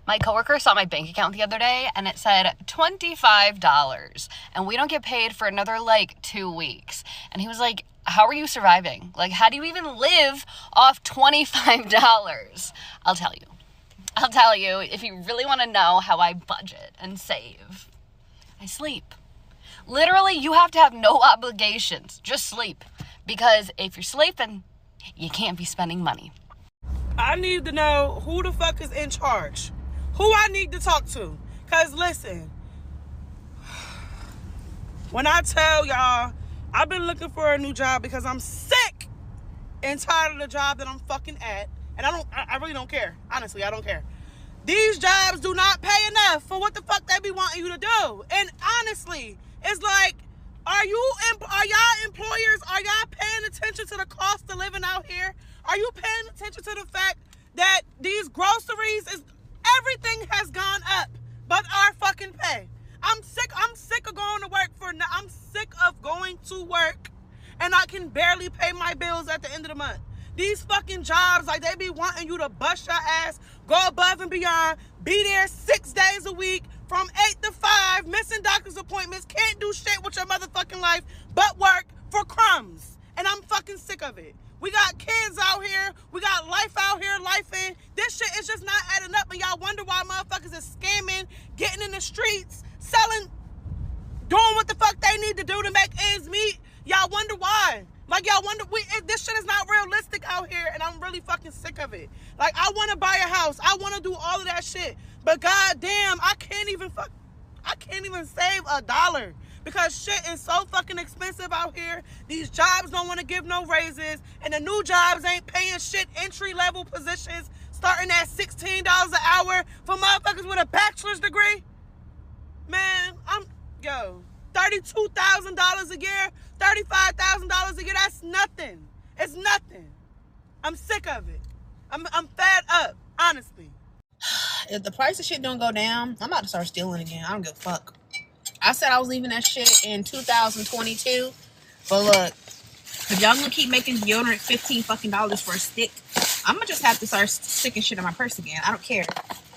My coworker saw my bank account the other day and it said $25 and we don't get paid for another like 2 weeks. And he was like, how are you surviving? Like, how do you even live off $25? I'll tell you if you really want to know how I budget and save. I sleep. Literally, you have to have no obligations. Just sleep. Because if you're sleeping, you can't be spending money. I need to know who the fuck is in charge. Who I need to talk to. Because listen, when I tell y'all, I've been looking for a new job because I'm sick and tired of the job that I'm fucking at. And I really don't care. Honestly, I don't care. These jobs do not pay enough for what the fuck they be wanting you to do. And honestly, it's like, are y'all employers, are y'all paying attention to the cost of living out here? Are you paying attention to the fact that these groceries everything has gone up but our fucking pay? I'm sick of going to work I'm sick of going to work and I can barely pay my bills at the end of the month. These fucking jobs, like, they be wanting you to bust your ass, go above and beyond, be there 6 days a week from 8 to 5, missing doctor's appointments, can't do shit with your motherfucking life but work for crumbs. And I'm fucking sick of it. We got kids out here. We got life out here, life in. This shit is just not adding up, and y'all wonder why motherfuckers is scamming, getting in the streets, selling, doing what the fuck they need to do to make ends meet. Y'all wonder why. Like, y'all wonder, this shit is not realistic out here, and I'm really fucking sick of it. Like, I want to buy a house. I want to do all of that shit. But goddamn, I can't even save $1 because shit is so fucking expensive out here. These jobs don't want to give no raises, and the new jobs ain't paying shit. Entry-level positions starting at $16 an hour for motherfuckers with a bachelor's degree. Man, $32,000 a year, $35,000 a year, that's nothing. It's nothing. I'm sick of it. I'm fed up, honestly. If the price of shit don't go down, I'm about to start stealing again. I don't give a fuck. I said I was leaving that shit in 2022, but look, if y'all gonna keep making deodorant $15 fucking for a stick, I'm gonna just have to start sticking shit in my purse again. I don't care,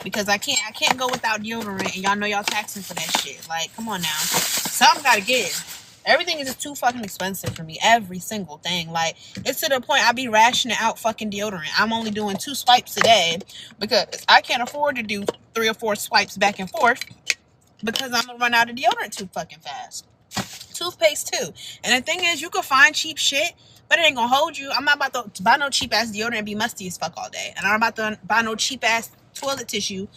because I can't go without deodorant, and y'all know y'all taxing for that shit. Like, come on now, something gotta give. Everything is just too fucking expensive for me. Every single thing. Like, it's to the point I be rationing out fucking deodorant. I'm only doing 2 swipes a day because I can't afford to do 3 or 4 swipes back and forth because I'm gonna run out of deodorant too fucking fast. Toothpaste too. And the thing is, you can find cheap shit, but it ain't gonna hold you. I'm not about to buy no cheap ass deodorant and be musty as fuck all day. And I'm about to buy no cheap ass toilet tissue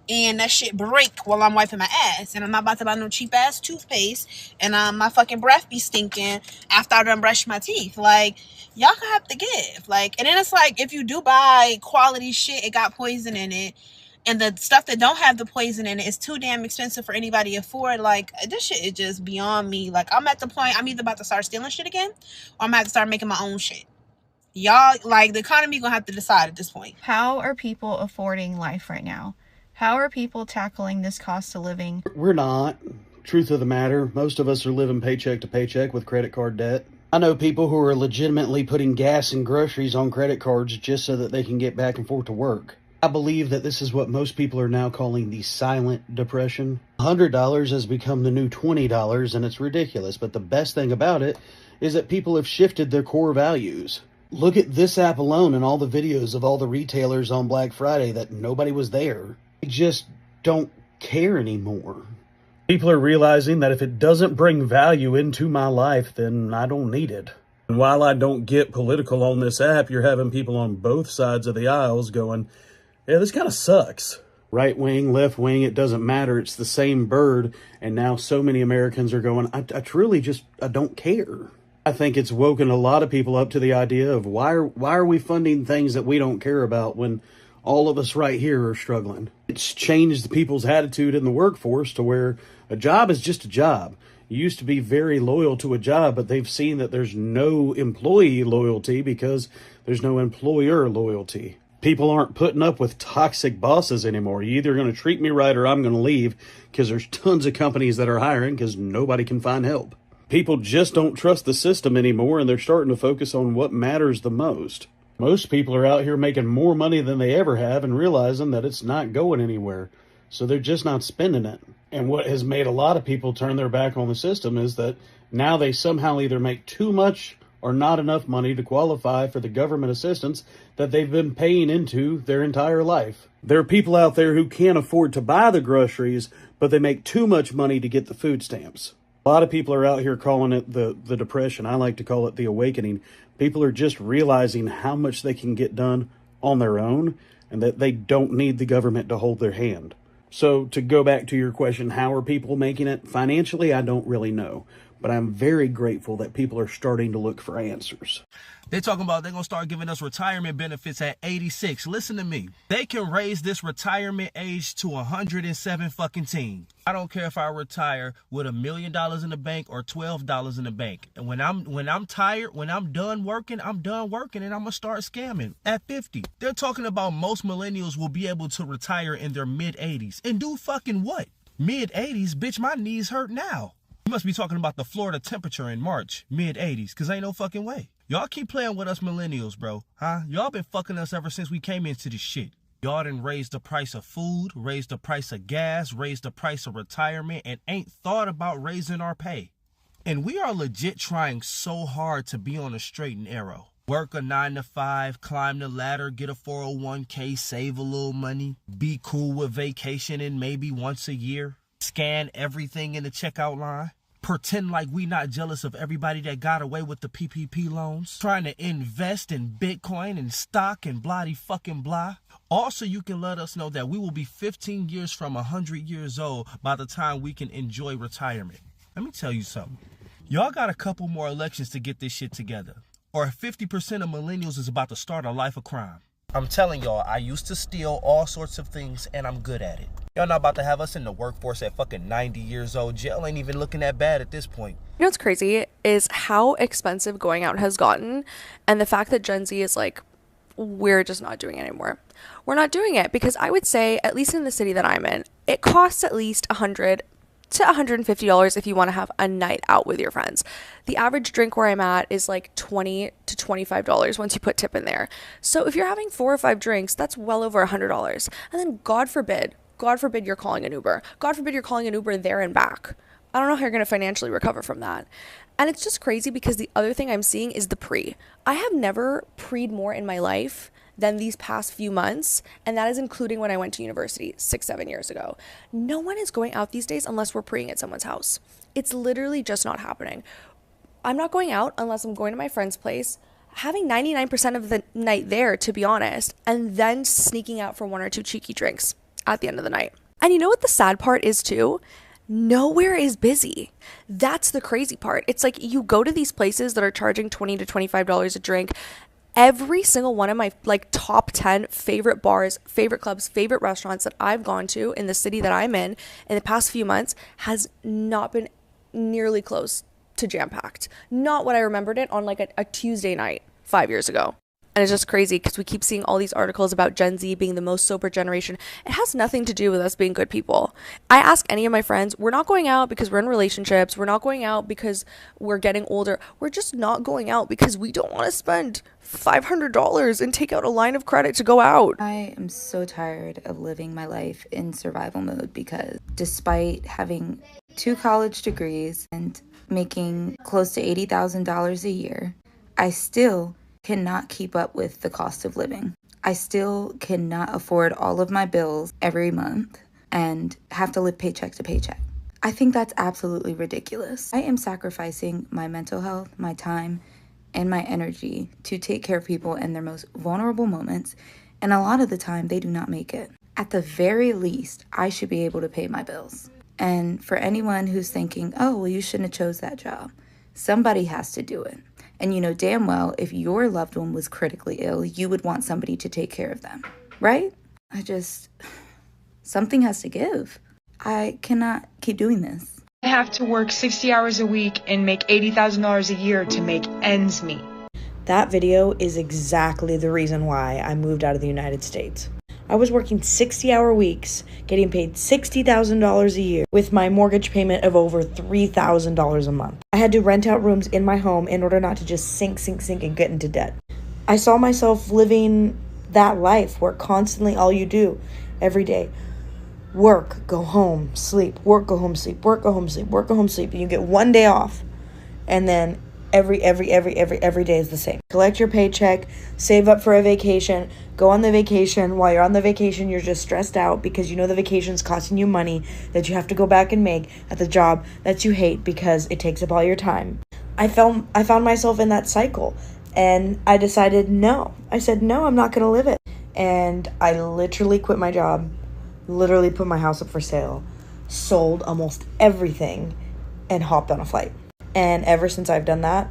and that shit break while I'm wiping my ass. And I'm not about to buy no cheap ass toothpaste and my fucking breath be stinking after I done brush my teeth. Like, y'all gonna have to give. Like, and then it's like, if you do buy quality shit, it got poison in it, and the stuff that don't have the poison in it is too damn expensive for anybody to afford. Like, this shit is just beyond me. Like, I'm at the point, I'm either about to start stealing shit again, or I'm gonna have to start making my own shit. Y'all, like, the economy gonna have to decide at this point. How are people affording life right now? How are people tackling this cost of living? We're not. Truth of the matter, most of us are living paycheck to paycheck with credit card debt. I know people who are legitimately putting gas and groceries on credit cards just so that they can get back and forth to work. I believe that this is what most people are now calling the silent depression. $100 has become the new $20, and it's ridiculous. But the best thing about it is that people have shifted their core values. Look at this app alone and all the videos of all the retailers on Black Friday that nobody was there. They just don't care anymore. People are realizing that if it doesn't bring value into my life, then I don't need it. And while I don't get political on this app, you're having people on both sides of the aisles going, yeah, this kind of sucks. Right wing, left wing, it doesn't matter. It's the same bird. And now so many Americans are going, I don't care. I think it's woken a lot of people up to the idea of why are we funding things that we don't care about when all of us right here are struggling. It's changed the people's attitude in the workforce to where a job is just a job. You used to be very loyal to a job, but they've seen that there's no employee loyalty because there's no employer loyalty. People aren't putting up with toxic bosses anymore. You're either going to treat me right or I'm going to leave, because there's tons of companies that are hiring because nobody can find help. People just don't trust the system anymore, and they're starting to focus on what matters the most. Most people are out here making more money than they ever have and realizing that it's not going anywhere. So they're just not spending it. And what has made a lot of people turn their back on the system is that now they somehow either make too much or not enough money to qualify for the government assistance that they've been paying into their entire life. There are people out there who can't afford to buy the groceries, but they make too much money to get the food stamps. A lot of people are out here calling it the depression. I like to call it the awakening. People are just realizing how much they can get done on their own and that they don't need the government to hold their hand. So to go back to your question, how are people making it? Financially, I don't really know. But I'm very grateful that people are starting to look for answers. They're talking about they're going to start giving us retirement benefits at 86. Listen to me. They can raise this retirement age to 107 fucking teen. I don't care if I retire with $1 million in the bank or $12 in the bank. And when I'm tired, when I'm done working and I'm going to start scamming at 50. They're talking about most millennials will be able to retire in their mid-80s. And do fucking what? Mid-80s? Bitch, my knees hurt now. You must be talking about the Florida temperature in March, mid-80s, because ain't no fucking way. Y'all keep playing with us millennials, bro, huh? Y'all been fucking us ever since we came into this shit. Y'all done raised the price of food, raised the price of gas, raised the price of retirement, and ain't thought about raising our pay. And we are legit trying so hard to be on a straight and narrow. Work a 9 to 5, climb the ladder, get a 401k, save a little money, be cool with vacationing maybe once a year. Scan everything in the checkout line. Pretend like we not jealous of everybody that got away with the PPP loans. Trying to invest in Bitcoin and stock and bloody fucking blah. Also, you can let us know that we will be 15 years from 100 years old by the time we can enjoy retirement. Let me tell you something. Y'all got a couple more elections to get this shit together. Or 50% of millennials is about to start a life of crime. I'm telling y'all, I used to steal all sorts of things and I'm good at it. Y'all not about to have us in the workforce at fucking 90 years old. Jail ain't even looking that bad at this point. You know what's crazy is how expensive going out has gotten, and the fact that Gen Z is like, we're just not doing it anymore. We're not doing it because I would say, at least in the city that I'm in, it costs at least $100 to $150 if you want to have a night out with your friends. The average drink where I'm at is like $20 to $25 once you put tip in there. So if you're having 4 or 5 drinks, that's well over $100. And then God forbid you're calling an Uber. God forbid you're calling an Uber there and back. I don't know how you're going to financially recover from that. And it's just crazy because the other thing I'm seeing is the pre. I have never pre'd more in my life than these past few months, and that is including when I went to university 6-7 years ago. No one is going out these days unless we're preing at someone's house. It's literally just not happening. I'm not going out unless I'm going to my friend's place, having 99% of the night there, to be honest, and then sneaking out for 1 or 2 cheeky drinks at the end of the night. And you know what the sad part is too? Nowhere is busy. That's the crazy part. It's like you go to these places that are charging $20 to $25 a drink. Every single one of my like top 10 favorite bars, favorite clubs, favorite restaurants that I've gone to in the city that I'm in the past few months has not been nearly close to jam-packed. Not what I remembered it on like a Tuesday night 5 years ago. And it's just crazy because we keep seeing all these articles about Gen Z being the most sober generation. It has nothing to do with us being good people. I ask any of my friends, we're not going out because we're in relationships. We're not going out because we're getting older. We're just not going out because we don't want to spend $500 and take out a line of credit to go out. I am so tired of living my life in survival mode because despite having 2 college degrees and making close to $80,000 a year, I still cannot keep up with the cost of living. I still cannot afford all of my bills every month and have to live paycheck to paycheck. I think that's absolutely ridiculous. I am sacrificing my mental health, my time, and my energy to take care of people in their most vulnerable moments, and a lot of the time they do not make it. At the very least, I should be able to pay my bills. And for anyone who's thinking, oh, well, you shouldn't have chose that job, somebody has to do it. And you know damn well, if your loved one was critically ill, you would want somebody to take care of them, right? Something has to give. I cannot keep doing this. I have to work 60 hours a week and make $80,000 a year to make ends meet. That video is exactly the reason why I moved out of the United States. I was working 60-hour weeks, getting paid $60,000 a year with my mortgage payment of over $3,000 a month. I had to rent out rooms in my home in order not to just sink and get into debt. I saw myself living that life where constantly all you do every day, work, go home, sleep, work, go home, sleep, work, go home, sleep, work, go home, sleep. And you get one day off. And then every day is the same. Collect your paycheck, save up for a vacation, go on the vacation. While you're on the vacation, you're just stressed out because you know the vacation's costing you money that you have to go back and make at the job that you hate because it takes up all your time. I found myself in that cycle, and I decided no. I said, no, I'm not going to live it. And I literally quit my job, literally put my house up for sale, sold almost everything, and hopped on a flight. And ever since I've done that,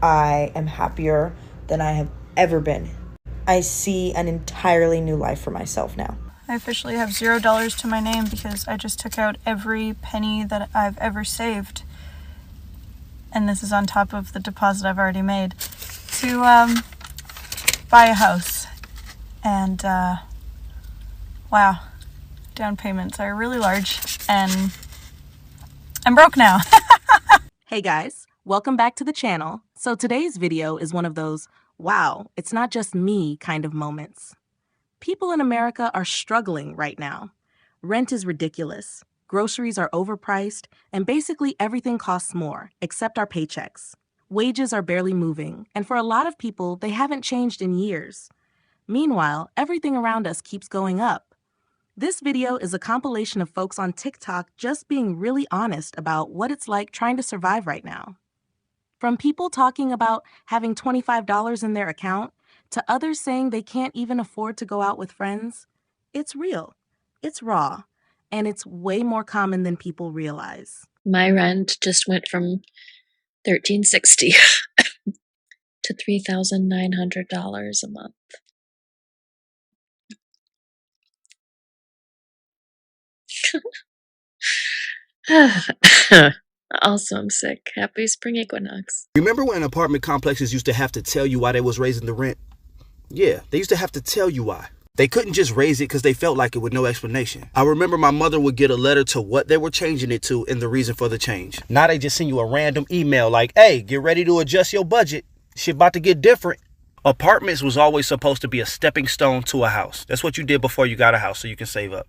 I am happier than I have ever been. I see an entirely new life for myself now. I officially have $0 to my name because I just took out every penny that I've ever saved. And this is on top of the deposit I've already made to buy a house. And wow, down payments are really large and I'm broke now. Hey guys, welcome back to the channel. So today's video is one of those, wow, it's not just me kind of moments. People in America are struggling right now. Rent is ridiculous, groceries are overpriced, and basically everything costs more, except our paychecks. Wages are barely moving, and for a lot of people, they haven't changed in years. Meanwhile, everything around us keeps going up. This video is a compilation of folks on TikTok just being really honest about what it's like trying to survive right now. From people talking about having $25 in their account to others saying they can't even afford to go out with friends, it's real, it's raw, and it's way more common than people realize. My rent just went from $1,360 to $3,900 a month. Also, I'm sick. Happy spring equinox. Remember when apartment complexes used to have to tell you why they was raising the rent? Yeah, they used to have to tell you why. They couldn't just raise it because they felt like it with no explanation. I remember my mother would get a letter to what they were changing it to and the reason for the change. Now they just send you a random email like, hey, get ready to adjust your budget. Shit about to get different. Apartments was always supposed to be a stepping stone to a house. That's what you did before you got a house so you can save up.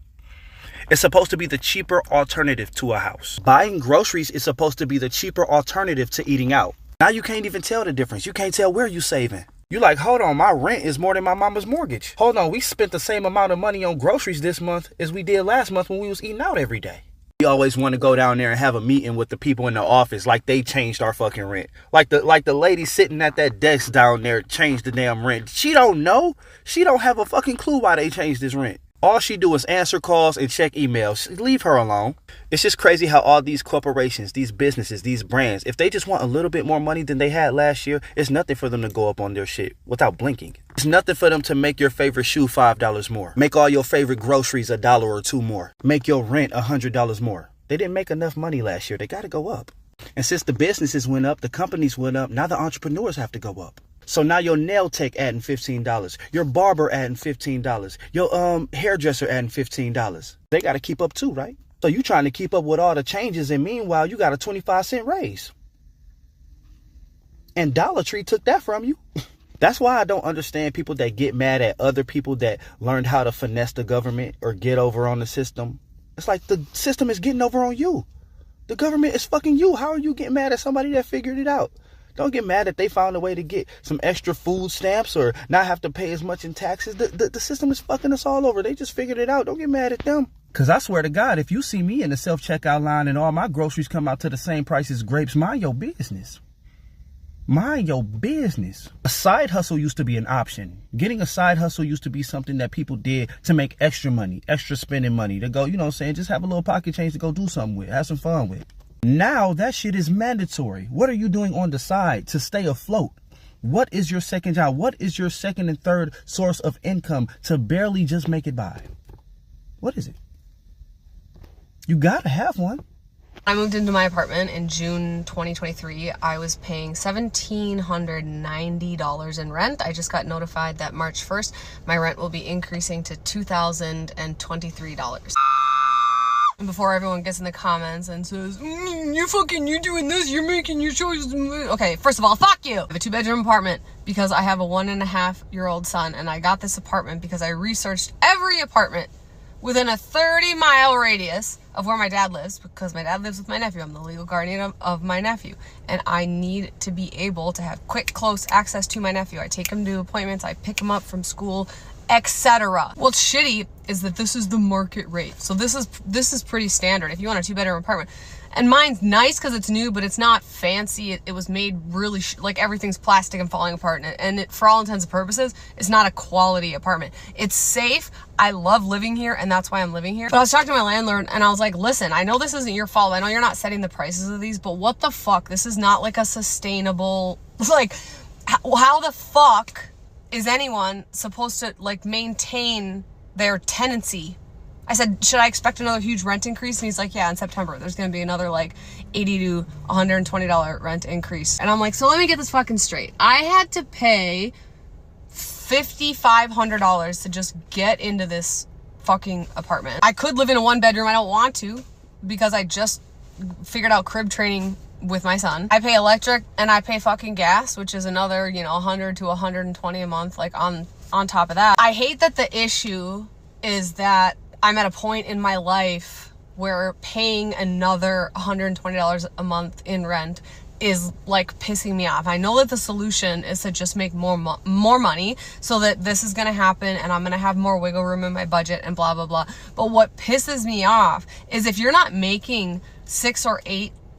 It's supposed to be the cheaper alternative to a house. Buying groceries is supposed to be the cheaper alternative to eating out. Now you can't even tell the difference. You can't tell where you saving. You like, hold on, my rent is more than my mama's mortgage. Hold on, we spent the same amount of money on groceries this month as we did last month when we was eating out every day. We always want to go down there and have a meeting with the people in the office like they changed our fucking rent. Like the lady sitting at that desk down there changed the damn rent. She don't know. She don't have a fucking clue why they changed this rent. All she do is answer calls and check emails. Leave her alone. It's just crazy how all these corporations, these businesses, these brands, if they just want a little bit more money than they had last year, it's nothing for them to go up on their shit without blinking. It's nothing for them to make your favorite shoe $5 more. Make all your favorite groceries $1 or $2 more. Make your rent $100 more. They didn't make enough money last year. They got to go up. And since the businesses went up, the companies went up, now the entrepreneurs have to go up. So now your nail tech adding $15, your barber adding $15, your hairdresser adding $15. They got to keep up too, right? So you trying to keep up with all the changes, and meanwhile you got a 25-cent raise. And Dollar Tree took that from you. That's why I don't understand people that get mad at other people that learned how to finesse the government or get over on the system. It's like the system is getting over on you. The government is fucking you. How are you getting mad at somebody that figured it out? Don't get mad that they found a way to get some extra food stamps or not have to pay as much in taxes. The system is fucking us all over. They just figured it out. Don't get mad at them. Because I swear to God, if you see me in the self-checkout line and all my groceries come out to the same price as grapes, mind your business. Mind your business. A side hustle used to be an option. Getting a side hustle used to be something that people did to make extra money, extra spending money, to go, you know what I'm saying, just have a little pocket change to go do something with, have some fun with. Now that shit is mandatory. What are you doing on the side to stay afloat? What is your second job? What is your second and third source of income to barely just make it by? What is it? You gotta have one. I moved into my apartment in June 2023. I was paying $1,790 in rent. I just got notified that March 1st, my rent will be increasing to $2,023. before everyone gets in the comments and says, you're doing this, you're making your choices. Okay, first of all, fuck you. I have a 2-bedroom apartment because I have a 1.5-year-old son, and I got this apartment because I researched every apartment within a 30-mile radius of where my dad lives, because my dad lives with my nephew. I'm the legal guardian of my nephew, and I need to be able to have quick, close access to my nephew. I take him to appointments, I pick him up from school, etc. What's shitty is that this is the market rate. So this is pretty standard if you want a 2-bedroom apartment. And mine's nice because it's new, but it's not fancy. It was made really like everything's plastic and falling apart, and it, for all intents and purposes, it's not a quality apartment. It's safe. I love living here, and that's why I'm living here. But I was talking to my landlord, and I was like, listen, I know this isn't your fault. I know you're not setting the prices of these, but what the fuck? This is not like a sustainable, like, how the fuck is anyone supposed to like maintain their tenancy? I said, should I expect another huge rent increase? And he's like, yeah, in September, there's going to be another like $80 to $120 rent increase. And I'm like, so let me get this fucking straight. I had to pay $5,500 to just get into this fucking apartment. I could live in a 1-bedroom. I don't want to because I just figured out crib training with my son. I pay electric and I pay fucking gas, which is another, you know, 100 to 120 a month, like on top of that. I hate that the issue is that I'm at a point in my life where paying another $120 a month in rent is like pissing me off. I know that the solution is to just make more money so that this is going to happen and I'm going to have more wiggle room in my budget and blah, blah, blah. But what pisses me off is if you're not making $6,000 or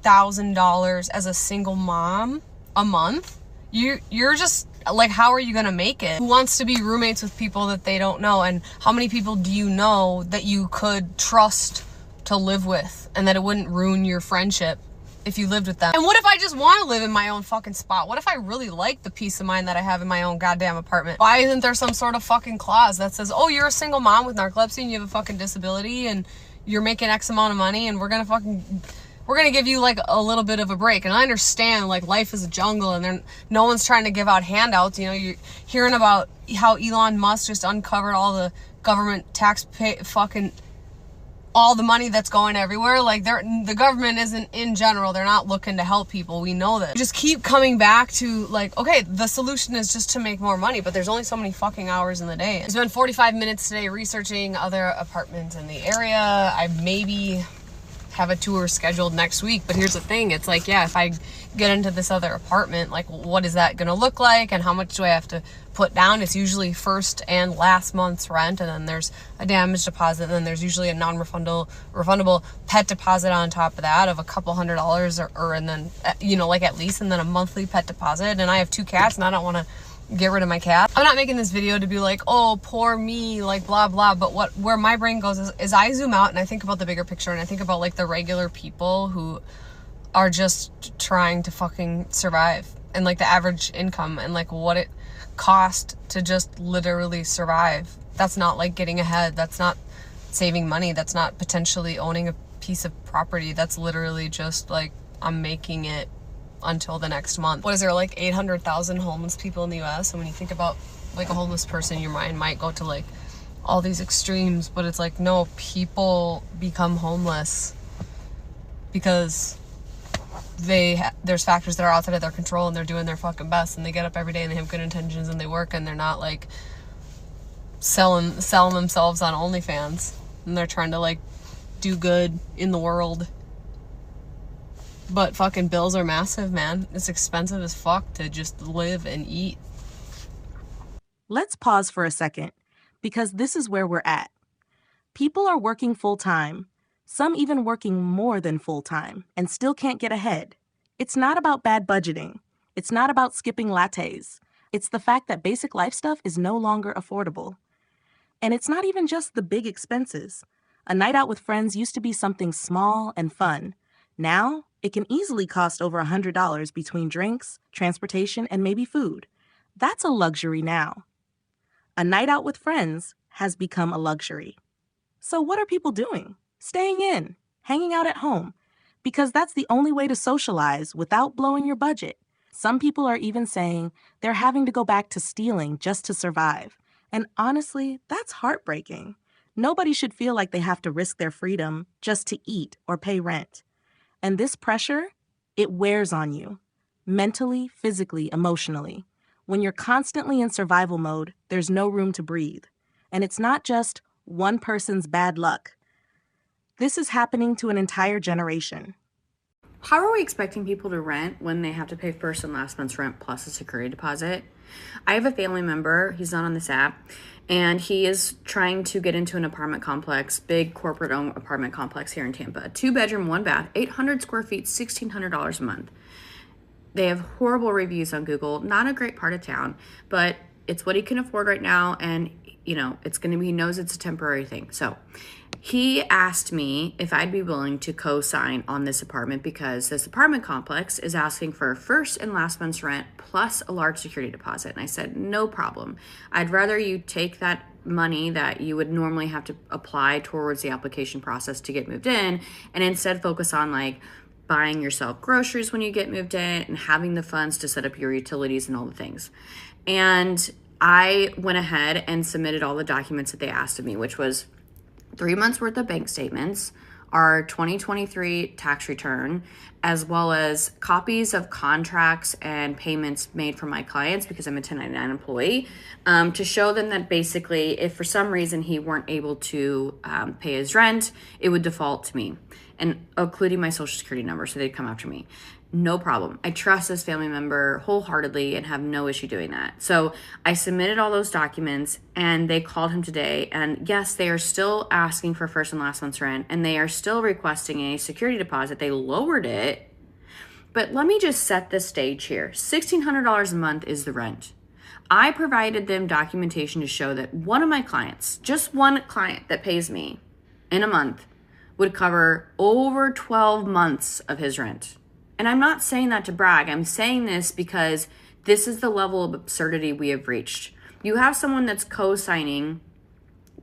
$8,000 as a single mom a month, you're just like, how are you gonna make it? Who wants to be roommates with people that they don't know? And how many people do you know that you could trust to live with and that it wouldn't ruin your friendship if you lived with them? And what if I just want to live in my own fucking spot? What if I really like the peace of mind that I have in my own goddamn apartment? Why isn't there some sort of fucking clause that says, oh, you're a single mom with narcolepsy and you have a fucking disability and you're making X amount of money and we're gonna give you like a little bit of a break? And I understand like life is a jungle and no one's trying to give out handouts. You know, you're hearing about how Elon Musk just uncovered all the government fucking all the money that's going everywhere. Like the government isn't, in general, they're not looking to help people. We know that. We just keep coming back to like, okay, the solution is just to make more money, but there's only so many fucking hours in the day. I spent 45 minutes today researching other apartments in the area. I maybe have a tour scheduled next week, but here's the thing, it's like, yeah, if I get into this other apartment, like what is that gonna look like and how much do I have to put down? It's usually first and last month's rent, and then there's a damage deposit, and then there's usually a refundable pet deposit on top of that of a couple $100 or and then you know, like at least, and then a monthly pet deposit. And I have 2 cats and I don't want to get rid of my cat. I'm not making this video to be like, oh, poor me, like blah blah, but where my brain goes is I zoom out and I think about the bigger picture, and I think about like the regular people who are just trying to fucking survive, and like the average income and like what it cost to just literally survive. That's not like getting ahead, that's not saving money, that's not potentially owning a piece of property. That's literally just like, I'm making it until the next month. What is there, like 800,000 homeless people in the US? And when you think about like a homeless person, your mind might go to like all these extremes, but it's like, no, people become homeless because there's factors that are outside of their control, and they're doing their fucking best, and they get up every day and they have good intentions and they work, and they're not like selling themselves on OnlyFans, and they're trying to like do good in the world. But fucking bills are massive, man. It's expensive as fuck to just live and eat. Let's pause for a second, because this is where we're at. People are working full-time, some even working more than full-time, and still can't get ahead. It's not about bad budgeting. It's not about skipping lattes. It's the fact that basic life stuff is no longer affordable. And it's not even just the big expenses. A night out with friends used to be something small and fun. Now, it can easily cost over $100 between drinks, transportation, and maybe food. That's a luxury now. A night out with friends has become a luxury. So what are people doing? Staying in, hanging out at home, because that's the only way to socialize without blowing your budget. Some people are even saying they're having to go back to stealing just to survive. And honestly, that's heartbreaking. Nobody should feel like they have to risk their freedom just to eat or pay rent. And this pressure, it wears on you, mentally, physically, emotionally. When you're constantly in survival mode, there's no room to breathe. And it's not just one person's bad luck. This is happening to an entire generation. How are we expecting people to rent when they have to pay first and last month's rent plus a security deposit? I have a family member, he's not on this app, and he is trying to get into an apartment complex, big corporate-owned apartment complex here in Tampa. 2-bedroom, 1-bath, 800 square feet, $1,600 a month. They have horrible reviews on Google, not a great part of town, but it's what he can afford right now, and you know, he knows it's a temporary thing. So he asked me if I'd be willing to co-sign on this apartment because this apartment complex is asking for first and last month's rent plus a large security deposit. And I said, no problem. I'd rather you take that money that you would normally have to apply towards the application process to get moved in and instead focus on like buying yourself groceries when you get moved in and having the funds to set up your utilities and all the things. And I went ahead and submitted all the documents that they asked of me, which was 3 months worth of bank statements, our 2023 tax return, as well as copies of contracts and payments made from my clients because I'm a 1099 employee, to show them that basically if for some reason he weren't able to pay his rent, it would default to me, and including my social security number, so they'd come after me. No problem. I trust this family member wholeheartedly and have no issue doing that. So I submitted all those documents and they called him today. And yes, they are still asking for first and last month's rent and they are still requesting a security deposit. They lowered it. But let me just set the stage here. $1,600 a month is the rent. I provided them documentation to show that one of my clients, just one client that pays me in a month, would cover over 12 months of his rent. And I'm not saying that to brag. I'm saying this because this is the level of absurdity we have reached. You have someone that's co-signing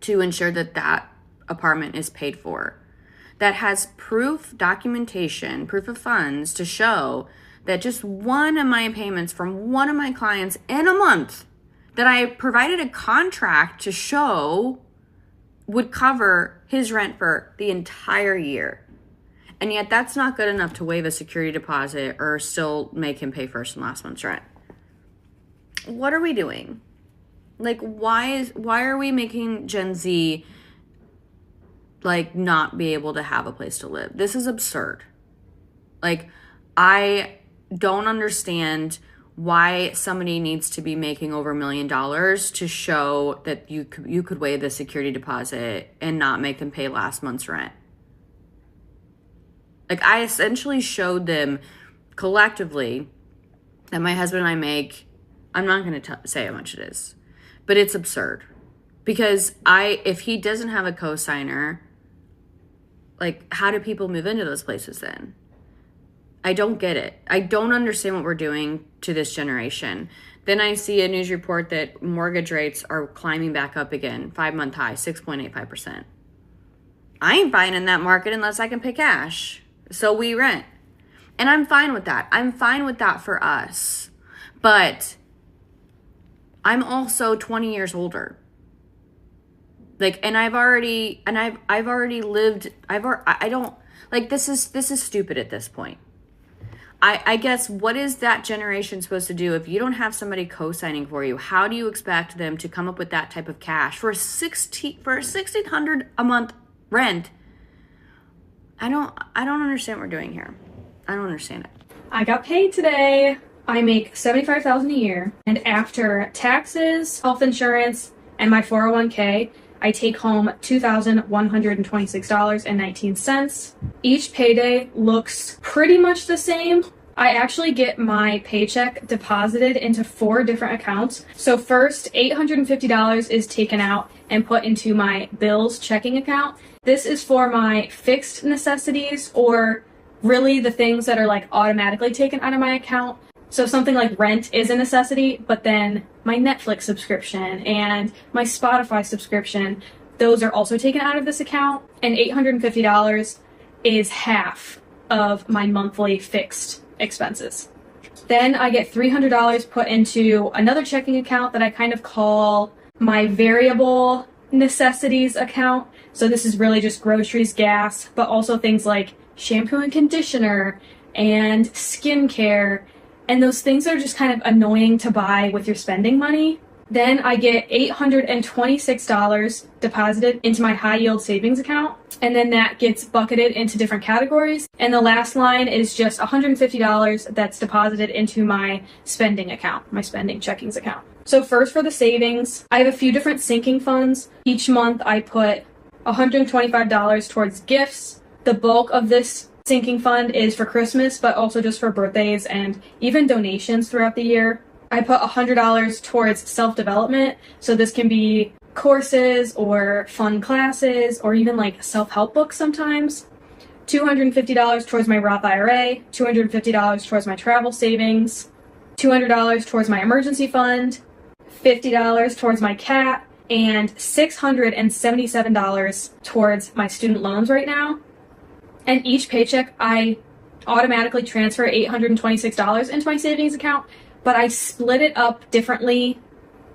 to ensure that that apartment is paid for, that has proof, documentation, proof of funds to show that just one of my payments from one of my clients in a month that I provided a contract to show would cover his rent for the entire year. And yet that's not good enough to waive a security deposit or still make him pay first and last month's rent. What are we doing? Like, why are we making Gen Z like not be able to have a place to live? This is absurd. Like, I don't understand why somebody needs to be making over $1 million to show that you could waive the security deposit and not make them pay last month's rent. Like, I essentially showed them collectively that my husband and I make, I'm not going to say how much it is, but it's absurd. Because if he doesn't have a co-signer, like, how do people move into those places then? I don't get it. I don't understand what we're doing to this generation. Then I see a news report that mortgage rates are climbing back up again, 5-month high, 6.85%. I ain't buying in that market unless I can pay cash. So we rent. And I'm fine with that. I'm fine with that for us. But I'm also 20 years older. Like, and I've already lived, I don't, like, this is stupid at this point. I guess, what is that generation supposed to do if you don't have somebody co-signing for you? How do you expect them to come up with that type of cash for $1,600 a month rent? I don't understand what we're doing here. I don't understand it. I got paid today. I make $75,000 a year, and after taxes, health insurance, and my 401k, I take home $2,126.19. Each payday looks pretty much the same. I actually get my paycheck deposited into 4 different accounts. So first, $850 is taken out and put into my bills checking account. This is for my fixed necessities, or really the things that are like automatically taken out of my account. So something like rent is a necessity, but then my Netflix subscription and my Spotify subscription, those are also taken out of this account. And $850 is half of my monthly fixed expenses. Then I get $300 put into another checking account that I kind of call my variable necessities account. So this is really just groceries, gas, but also things like shampoo and conditioner and skincare, and those things are just kind of annoying to buy with your spending money. Then I get $826 deposited into my high yield savings account, and then that gets bucketed into different categories. And the last line is just $150 that's deposited into my spending account, my spending checkings account. So first for the savings, I have a few different sinking funds. Each month I put $125 towards gifts. The bulk of this sinking fund is for Christmas, but also just for birthdays and even donations throughout the year. I put $100 towards self-development, so this can be courses or fun classes or even like self-help books sometimes. $250 towards my Roth IRA, $250 towards my travel savings, $200 towards my emergency fund, $50 towards my cat, and $677 towards my student loans right now. And each paycheck, I automatically transfer $826 into my savings account, but I split it up differently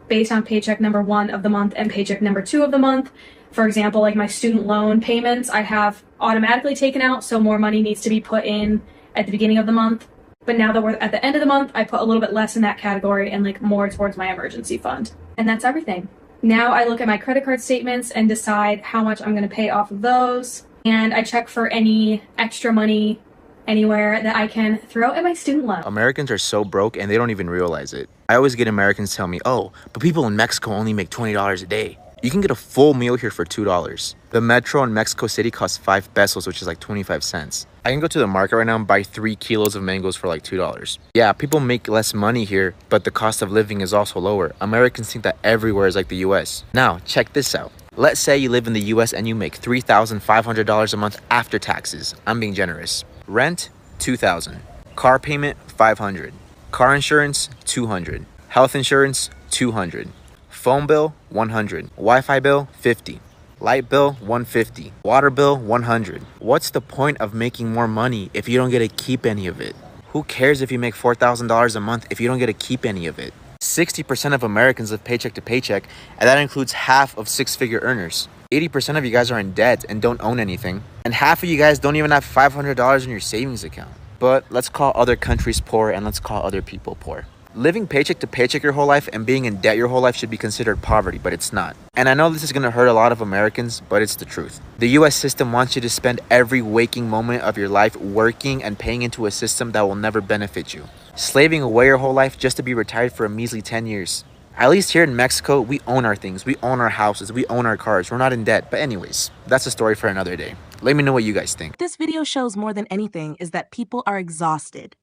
based on paycheck number 1 of the month and paycheck number 2 of the month. For example, like my student loan payments, I have automatically taken out, so more money needs to be put in at the beginning of the month. But now that we're at the end of the month, I put a little bit less in that category and like more towards my emergency fund. And that's everything. Now I look at my credit card statements and decide how much I'm going to pay off of those. And I check for any extra money anywhere that I can throw at my student loan. Americans are so broke and they don't even realize it. I always get Americans tell me, oh, but people in Mexico only make $20 a day. You can get a full meal here for $2. The metro in Mexico City costs 5 pesos, which is like 25 cents. I can go to the market right now and buy 3 kilos of mangoes for like $2. Yeah, people make less money here, but the cost of living is also lower. Americans think that everywhere is like the US. Now, check this out. Let's say you live in the US and you make $3,500 a month after taxes. I'm being generous. Rent, $2,000. Car payment, $500. Car insurance, $200. Health insurance, $200. Phone bill, $100. Wi-Fi bill, $50. Light bill, $150. Water bill, $100. What's the point of making more money if you don't get to keep any of it? Who cares if you make $4,000 a month if you don't get to keep any of it? 60% of Americans live paycheck to paycheck, and that includes half of 6-figure earners. 80% of you guys are in debt and don't own anything, and half of you guys don't even have $500 in your savings account. But let's call other countries poor and let's call other people poor. Living paycheck to paycheck your whole life and being in debt your whole life should be considered poverty, but it's not. And I know this is going to hurt a lot of Americans, but it's the truth. The US system wants you to spend every waking moment of your life working and paying into a system that will never benefit you. Slaving away your whole life just to be retired for a measly 10 years. At least here in Mexico, we own our things. We own our houses. We own our cars. We're not in debt. But anyways, that's a story for another day. Let me know what you guys think. This video shows more than anything is that people are exhausted.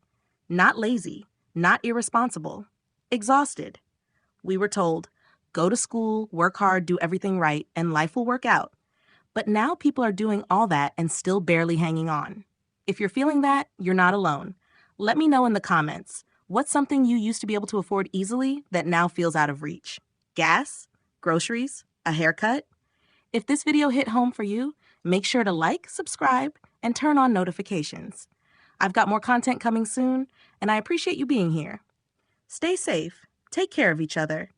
Not lazy, not irresponsible. Exhausted. We were told, go to school, work hard, do everything right, and life will work out. But now people are doing all that and still barely hanging on. If you're feeling that, you're not alone. Let me know in the comments. What's something you used to be able to afford easily that now feels out of reach? Gas? Groceries? A haircut? If this video hit home for you, make sure to like, subscribe, and turn on notifications. I've got more content coming soon, and I appreciate you being here. Stay safe, take care of each other,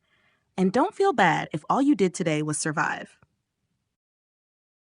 and don't feel bad if all you did today was survive.